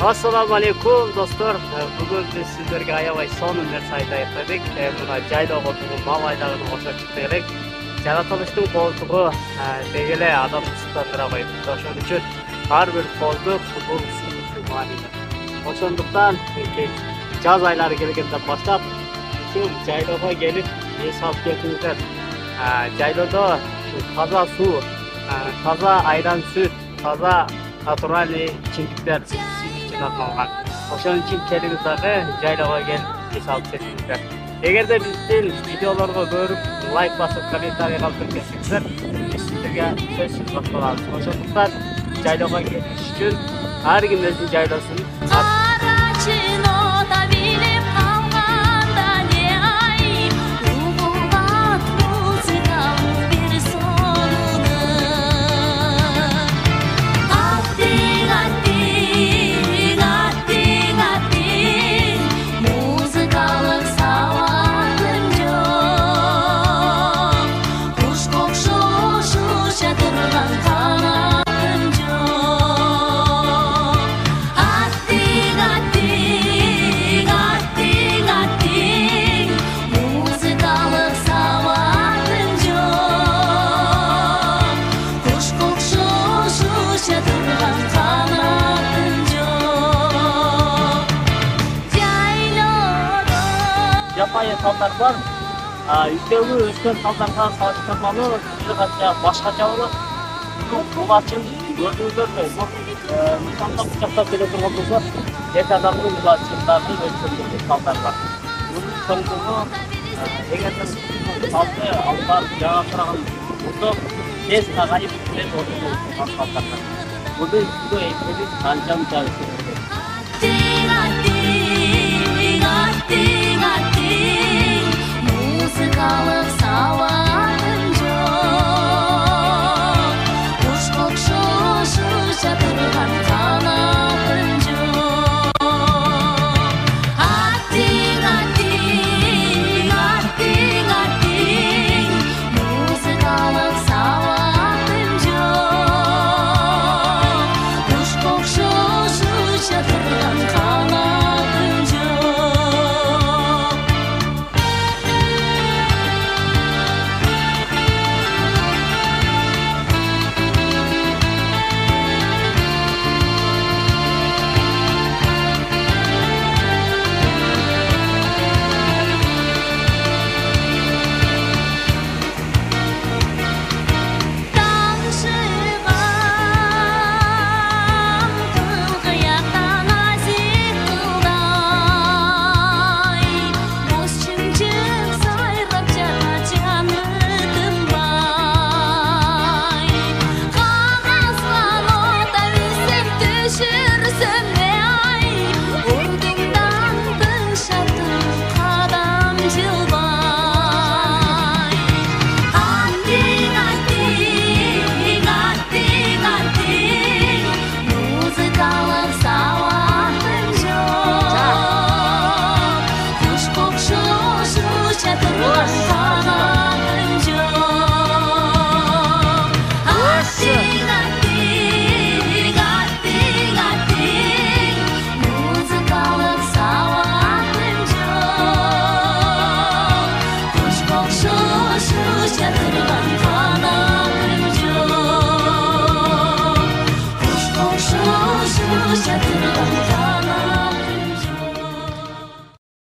Assalamu alaikum dostlar. Bugün biz sizlerge aябай сонун нерсе айтайык дедик. Мына жайлоого туруп мал айдагын кошо чыктык. Жаратылыштын колтугу деги эле адамды суктандыра койт. Ошон үчүн ар бир колдук бул суу маанилүү. Ошондуктан жаз айлары келгенден баштап ушул жайлоого келип эс алып кетиңиздер. Жайлоодо таза суу, таза айран сүт, таза натуральный içimlikler жыйнатылган. Ошон үчүн келиңиз дагы жайлоого келип эс алып кетиңиздер. Эгерде биздин видеолорго көрүп, лайк басып, комментарий калтырып кетсеңиздер, биз сиздерге сөзсүз коштолабыз. Ошондуктан жайлоого келиш үчүн ар ким өзүнүн жайлоосун жапайы талдар бар. Үстөбү өскөн талдарга салыштырмалуу бир канча башкача болот. Бул ачын көрдүңүздөрбү? Мисалга жактап келе турган болсо, эки адамдын бул ачындарды өскөн талдар бар. Мунун чоңдугу эгерде талды алып барып жага турган болсо, тез кагайып кетет отурган талдарга. Мунун үстүгө экени канча музыкалык сабагым жок, куш кокшу шуша турган канатым жок. Аттиң, аттиң, аттиң, аттиң, музыкалык сабагым жок, куш кокшу шуша турган канатым жок. Shut